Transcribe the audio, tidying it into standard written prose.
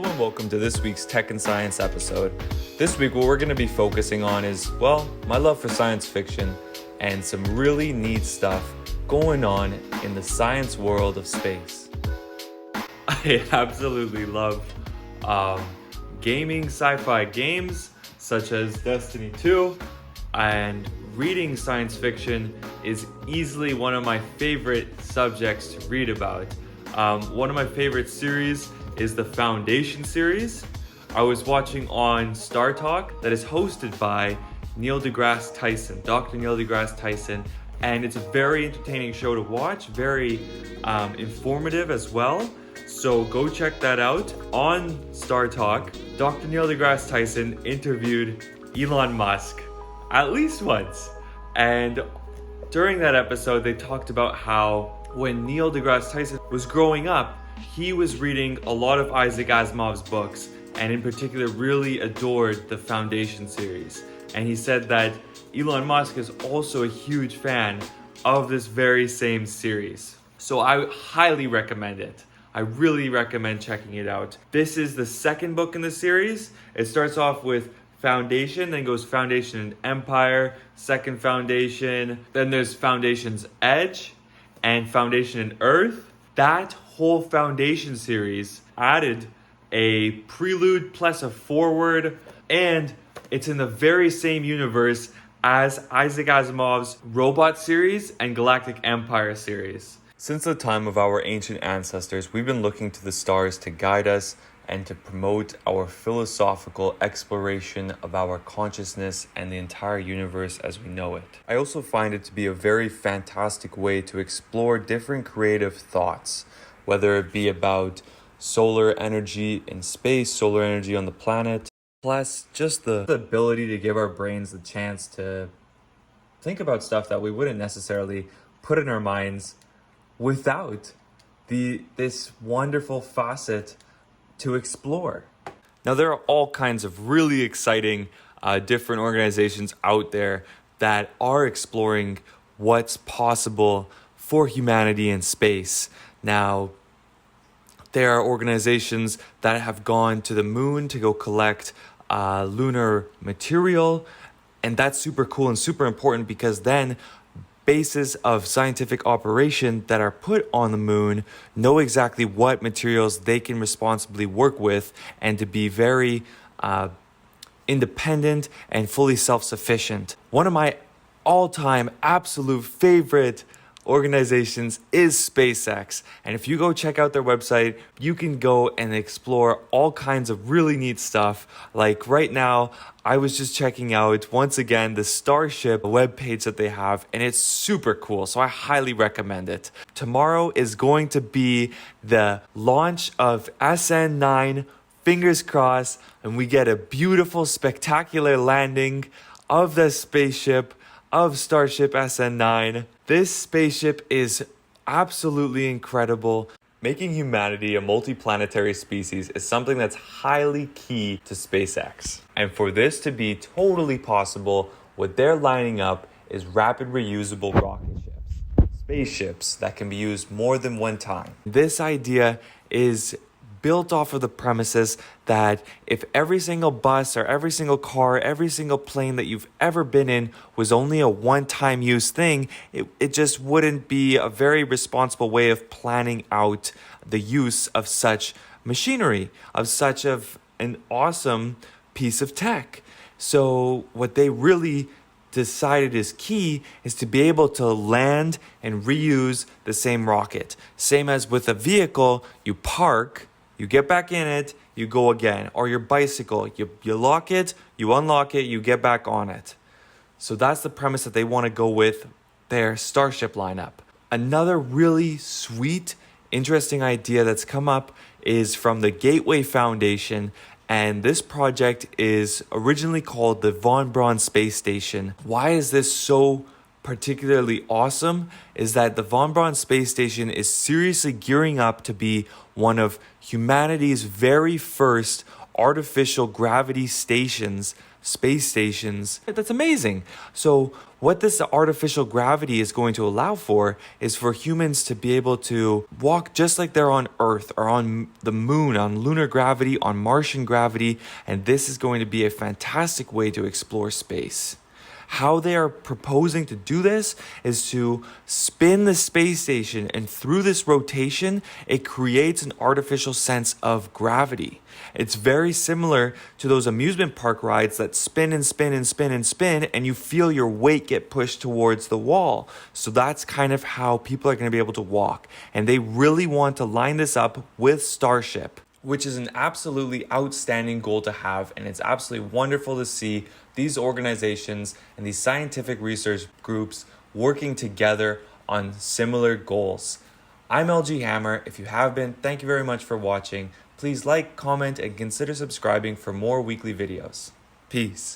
Hello and welcome to this week's Tech and Science episode. This week what we're going to be focusing on is, well, my love for science fiction and some really neat stuff going on in the science world of space. I absolutely love gaming sci-fi games such as Destiny 2, and reading science fiction is easily one of my favorite subjects to read about. One of my favorite series is the Foundation series. I was watching on Star Talk that is hosted by Neil deGrasse Tyson, Dr. Neil deGrasse Tyson, and it's a very entertaining show to watch, very informative as well. So go check that out. On Star Talk, Dr. Neil deGrasse Tyson interviewed Elon Musk at least once. And during that episode, they talked about how when Neil deGrasse Tyson was growing up, he was reading a lot of Isaac Asimov's books, and in particular really adored the Foundation series. And he said that Elon Musk is also a huge fan of this very same series. So I highly recommend it. I really recommend checking it out. This is the second book in the series. It starts off with Foundation, then goes Foundation and Empire, second Foundation, then there's Foundation's Edge, and Foundation and Earth. That whole Foundation series added a prelude plus a forward, and it's in the very same universe as Isaac Asimov's Robot series and Galactic Empire series. Since the time of our ancient ancestors, we've been looking to the stars to guide us and to promote our philosophical exploration of our consciousness and the entire universe as we know it. I also find it to be a very fantastic way to explore different creative thoughts, whether it be about solar energy in space, solar energy on the planet, plus just the ability to give our brains the chance to think about stuff that we wouldn't necessarily put in our minds without this wonderful facet to explore. Now, there are all kinds of really exciting different organizations out there that are exploring what's possible for humanity in space. Now, there are organizations that have gone to the moon to go collect lunar material, and that's super cool and super important because then bases of scientific operation that are put on the moon know exactly what materials they can responsibly work with and to be very independent and fully self-sufficient. One of my all-time absolute favorite organizations is Spacex, and if you go check out their website, you can go and explore all kinds of really neat stuff. Like right now, I was just checking out once again the StarShip webpage that they have, and it's super cool, so I highly recommend it. Tomorrow is going to be the launch of SN9, fingers crossed, and we get a beautiful, spectacular landing of the spaceship of Starship SN9. This spaceship is absolutely incredible. Making humanity a multiplanetary species is something that's highly key to SpaceX. And for this to be totally possible, what they're lining up is rapid reusable rocket ships, spaceships that can be used more than one time. This idea is built off of the premises that if every single bus or every single car, every single plane that you've ever been in was only a one-time use thing, it just wouldn't be a very responsible way of planning out the use of such machinery, of such an awesome piece of tech. So what they really decided is key is to be able to land and reuse the same rocket. Same as with a vehicle, you park, you get back in it, you go again. Or your bicycle, you lock it, you unlock it, you get back on it. So that's the premise that they want to go with their Starship lineup. Another really sweet, interesting idea that's come up is from the GateWay Foundation, and this project is originally called the Von Braun Space Station. Why is this so particularly awesome is that the Von Braun Space Station is seriously gearing up to be one of humanity's very first artificial gravity stations, space stations. That's amazing. So what this artificial gravity is going to allow for is for humans to be able to walk just like they're on Earth or on the moon, on lunar gravity, on Martian gravity, and this is going to be a fantastic way to explore space. How they are proposing to do this is to spin the space station, and through this rotation, it creates an artificial sense of gravity. It's very similar to those amusement park rides that spin and spin and spin and spin, and you feel your weight get pushed towards the wall. So that's kind of how people are going to be able to walk. And they really want to line this up with StarShip, which is an absolutely outstanding goal to have, and it's absolutely wonderful to see these organizations and these scientific research groups working together on similar goals. I'm LG Hammer. If you have been, thank you very much for watching. Please like, comment, and consider subscribing for more weekly videos. Peace.